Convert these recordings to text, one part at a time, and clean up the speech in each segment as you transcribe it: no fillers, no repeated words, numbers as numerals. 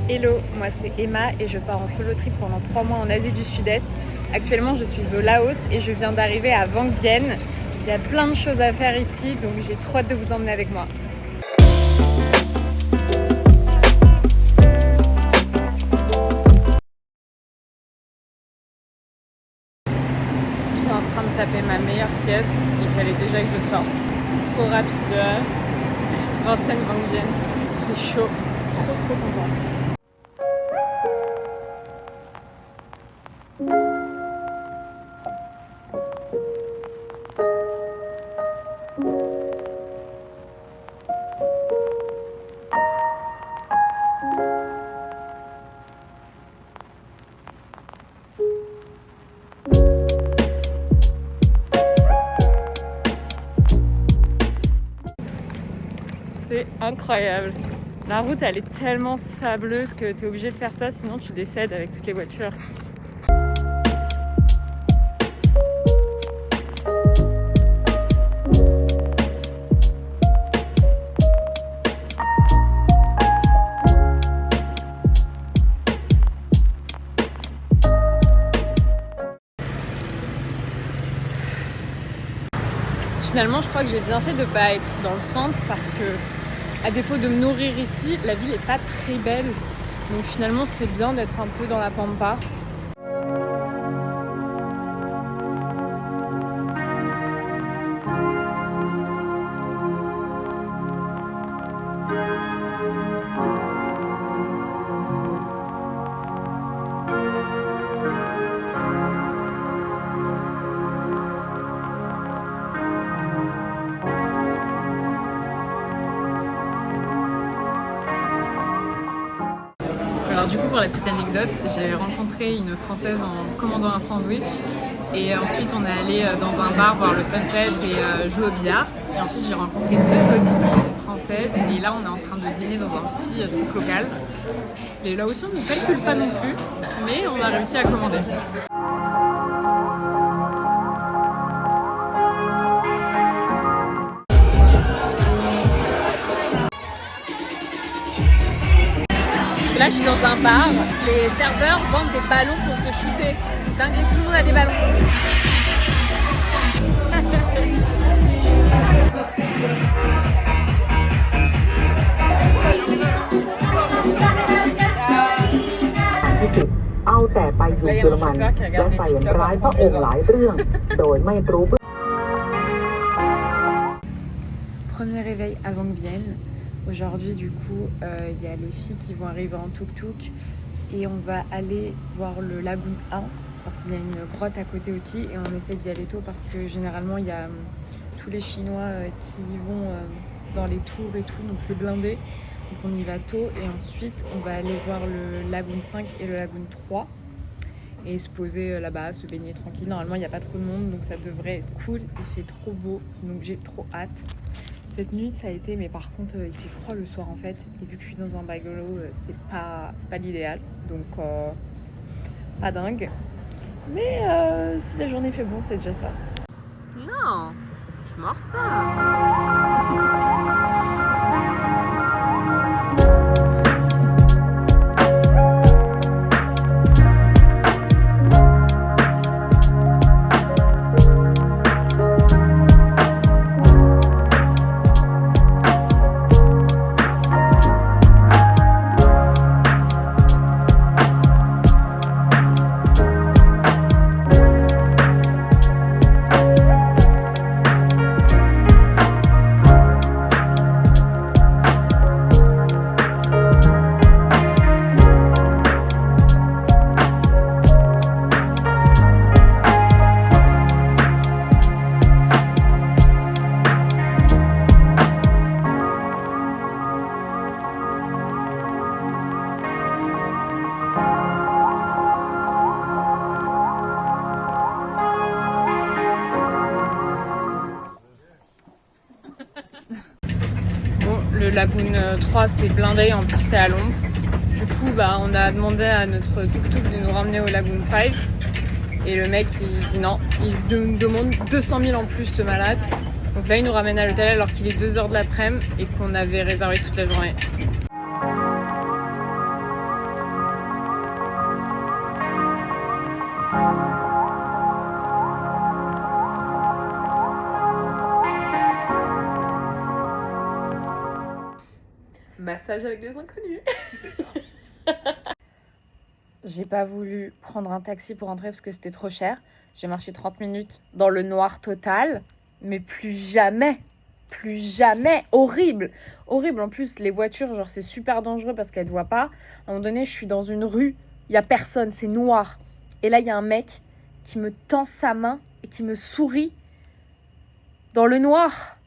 Hello, moi c'est Emma et je pars en solo trip pendant 3 mois en Asie du Sud-Est. Actuellement je suis au Laos et je viens d'arriver à Vang Vieng. Il y a plein de choses à faire ici donc j'ai trop hâte de vous emmener avec moi. J'étais en train de taper ma meilleure sieste, il fallait déjà que je sorte. C'est trop rapide. Vientiane, Vang Vieng, il fait chaud, trop contente. C'est incroyable. La route elle est tellement sableuse que tu es obligé de faire ça, sinon tu décèdes avec toutes les voitures. Finalement, je crois que j'ai bien fait de ne pas être dans le centre parce que, à défaut de me nourrir ici, la ville n'est pas très belle. Donc finalement, c'est bien d'être un peu dans la pampa. Alors du coup, pour la petite anecdote, j'ai rencontré une Française en commandant un sandwich et ensuite on est allé dans un bar voir le sunset et jouer au billard. Et ensuite j'ai rencontré 2 autres filles françaises et là on est en train de dîner dans un petit truc local. Et là aussi on ne calcule pas non plus, mais on a réussi à commander. Là, je suis dans un bar. Les serveurs vendent des ballons pour se shooter. Dingue, tout le monde a des ballons. Premier réveil à Vang Vieng. Aujourd'hui, du coup, il y a les filles qui vont arriver en tuk-tuk et on va aller voir le Lagoon 1 parce qu'il y a une grotte à côté aussi et on essaie d'y aller tôt parce que généralement, il y a tous les Chinois qui vont dans les tours et tout, donc c'est blindé. Donc on y va tôt et ensuite, on va aller voir le Lagoon 5 et le Lagoon 3 et se poser là-bas, se baigner tranquille. Normalement, il n'y a pas trop de monde, donc ça devrait être cool. Il fait trop beau, donc j'ai trop hâte. Cette nuit ça a été, mais par contre il fait froid le soir en fait, et vu que je suis dans un bungalow, c'est pas l'idéal, donc pas dingue. Mais si la journée fait bon, c'est déjà ça. Non, je mords pas. Le Lagoon 3 c'est blindé, en plus c'est à l'ombre. Du coup on a demandé à notre tuk-tuk de nous ramener au Lagoon 5 et le mec il dit non, il nous demande 200 000 en plus ce malade. Donc là il nous ramène à l'hôtel alors qu'il est 2h de l'après-midi et qu'on avait réservé toute la journée. massage avec des inconnus. J'ai pas voulu prendre un taxi pour rentrer parce que c'était trop cher. J'ai marché 30 minutes dans le noir total. Mais plus jamais. Plus jamais. Horrible. Horrible. En plus, les voitures, genre, c'est super dangereux parce qu'elles ne voient pas. À un moment donné, je suis dans une rue. Il n'y a personne. C'est noir. Et là, il y a un mec qui me tend sa main et qui me sourit dans le noir.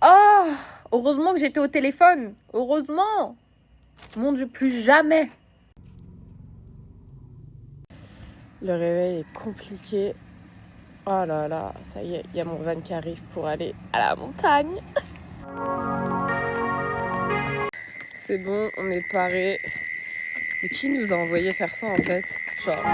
Oh, heureusement que j'étais au téléphone. Heureusement. Mon Dieu, plus jamais. Le réveil est compliqué. Oh là là, ça y est, il y a mon van qui arrive pour aller à la montagne. C'est bon, on est paré. Mais qui nous a envoyé faire ça en fait? Genre...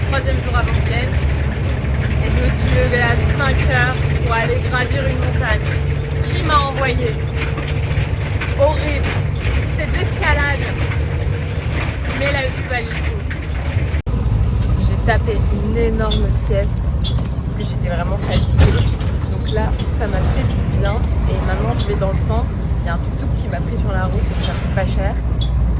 Troisième jour avant Vienne et je me suis levée à 5h pour aller gravir une montagne. Qui m'a envoyé? Horrible, c'est de l'escalade, mais la vue valait le coup. J'ai tapé une énorme sieste parce que j'étais vraiment fatiguée. Donc là, ça m'a fait du bien et maintenant je vais dans le centre. Il y a un tuk-tuk qui m'a pris sur la route, donc ça coûte pas cher.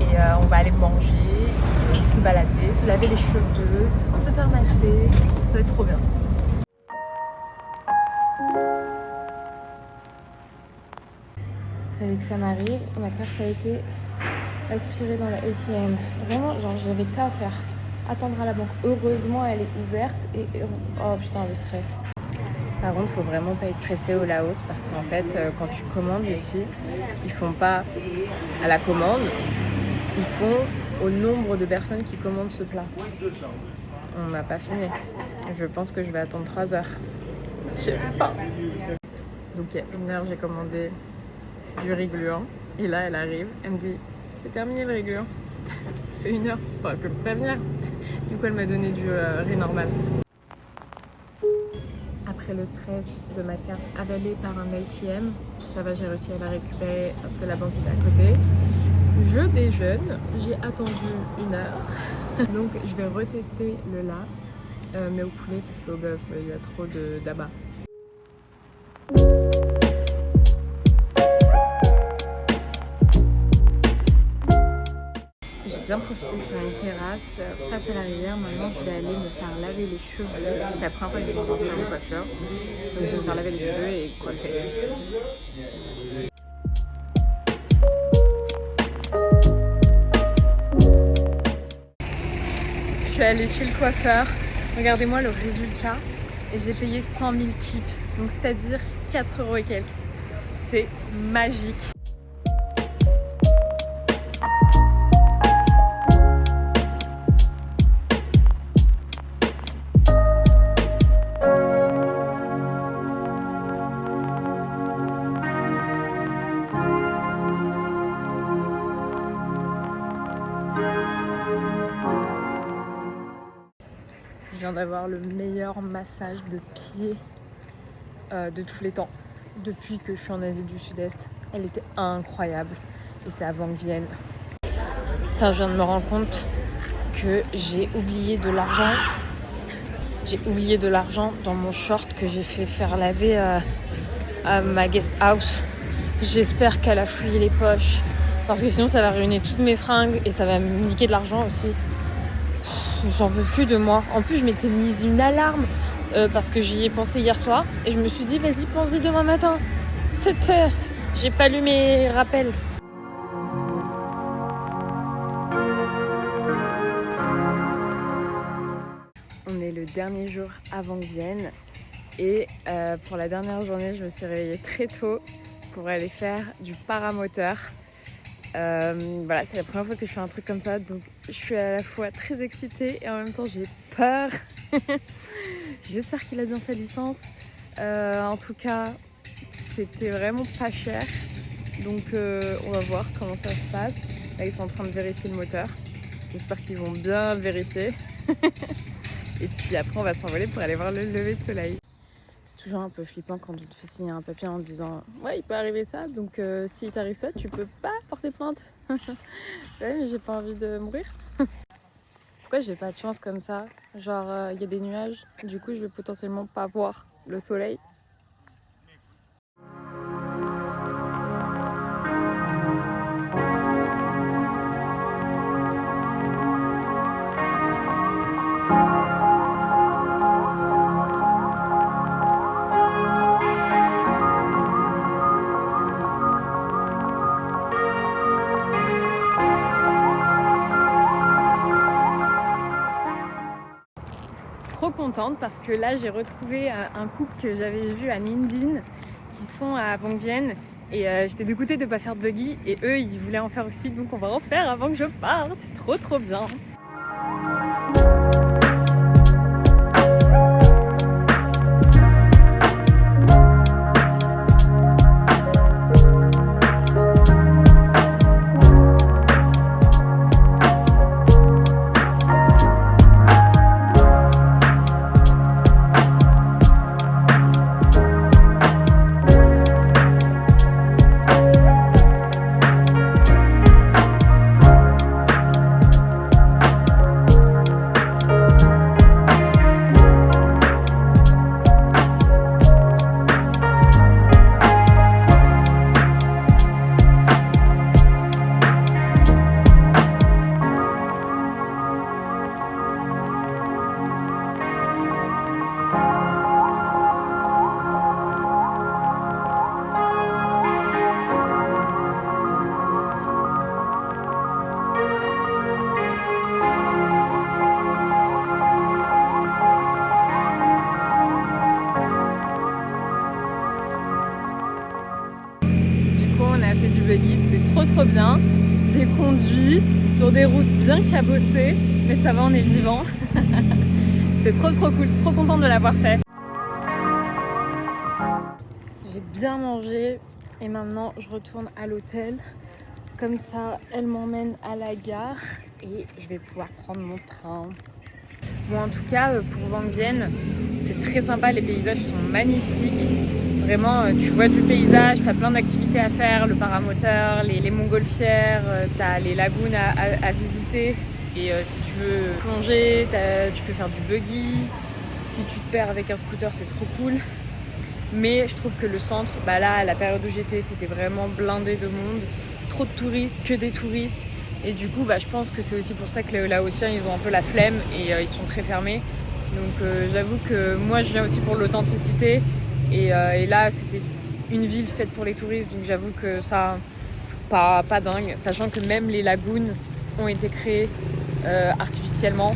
Et on va aller manger, se balader, se laver les cheveux, se faire masser, ça va être trop bien. Fallait que ça m'arrive, ma carte a été aspirée dans la ATM. Vraiment, genre j'avais que ça à faire. Attendre à la banque. Heureusement, elle est ouverte et... Oh putain, le stress. Par contre, faut vraiment pas être pressé au Laos parce qu'en fait, quand tu commandes ici, ils font pas à la commande, ils font au nombre de personnes qui commandent ce plat. On n'a pas fini. Je pense que je vais attendre 3 heures. J'ai faim. Donc il y a 1 heure, j'ai commandé du riz gluant. Et là, elle arrive. Elle me dit, c'est terminé le riz gluant. Ça fait 1 heure. T'aurais pu me prévenir. Du coup, elle m'a donné du riz normal. Après le stress de ma carte avalée par un ATM, ça va, j'ai réussi à la récupérer parce que la banque est à côté. Je déjeune, j'ai attendu 1 heure, donc je vais retester le là, mais au poulet parce qu'au bœuf il y a trop d'abat. J'ai bien profité sur une terrasse face à la rivière. Maintenant je vais aller me faire laver les cheveux. C'est la première fois que je vais dans un salon de coiffure, donc je vais me faire laver les cheveux et coiffer. Je suis allée chez le coiffeur, regardez-moi le résultat et j'ai payé 100 000 kips, donc c'est-à-dire 4 € et quelques. C'est magique. Je viens d'avoir le meilleur massage de pied de tous les temps depuis que je suis en Asie du Sud-Est. Elle était incroyable et c'est avant que Vienne. Putain, je viens de me rendre compte que j'ai oublié de l'argent. J'ai oublié de l'argent dans mon short que j'ai fait faire laver à ma guest house. J'espère qu'elle a fouillé les poches parce que sinon ça va ruiner toutes mes fringues et ça va me niquer de l'argent aussi. J'en peux plus de moi. En plus, je m'étais mise une alarme parce que j'y ai pensé hier soir. Et je me suis dit, vas-y, pense-y demain matin. J'ai pas lu mes rappels. On est le dernier jour avant que Vienne. Et pour la dernière journée, je me suis réveillée très tôt pour aller faire du paramoteur. Voilà, c'est la première fois que je fais un truc comme ça, donc je suis à la fois très excitée et en même temps j'ai peur. J'espère qu'il a bien sa licence. En tout cas, c'était vraiment pas cher, donc on va voir comment ça se passe. Là, ils sont en train de vérifier le moteur. J'espère qu'ils vont bien vérifier. Et puis après on va s'envoler pour aller voir le lever de soleil. C'est toujours un peu flippant quand on te fait signer un papier en disant ouais il peut arriver ça, donc si t'arrive ça tu peux pas porter plainte. Ouais mais j'ai pas envie de mourir. Pourquoi j'ai pas de chance comme ça? Genre il y a des nuages, du coup je vais potentiellement pas voir le soleil. Trop contente parce que là j'ai retrouvé un couple que j'avais vu à Ninh Binh qui sont à Vong Vienne et j'étais dégoûtée de ne pas faire de buggy et eux ils voulaient en faire aussi, donc on va en faire avant que je parte. Trop bien. On a fait du buggy, c'était trop bien. J'ai conduit sur des routes bien cabossées, mais ça va, on est vivant. C'était trop cool, trop contente de l'avoir fait. J'ai bien mangé et maintenant je retourne à l'hôtel. Comme ça, elle m'emmène à la gare et je vais pouvoir prendre mon train. Bon, en tout cas, pour Vong Vienne, c'est très sympa, les paysages sont magnifiques. Vraiment, tu vois du paysage, tu as plein d'activités à faire, le paramoteur, les montgolfières, tu as les lagunes à visiter. Et si tu veux plonger, tu peux faire du buggy. Si tu te perds avec un scooter, c'est trop cool. Mais je trouve que le centre, bah là, à la période où j'étais, c'était vraiment blindé de monde. Trop de touristes, que des touristes. Et du coup, bah, je pense que c'est aussi pour ça que les Laotiens, ils ont un peu la flemme et ils sont très fermés. Donc j'avoue que moi, je viens aussi pour l'authenticité. Et là, c'était une ville faite pour les touristes, donc j'avoue que ça, pas dingue. Sachant que même les lagunes ont été créées artificiellement.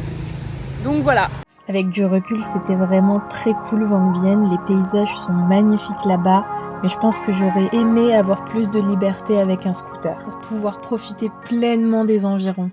Donc voilà. Avec du recul, c'était vraiment très cool Vong Vienne. Les paysages sont magnifiques là-bas, mais je pense que j'aurais aimé avoir plus de liberté avec un scooter pour pouvoir profiter pleinement des environs.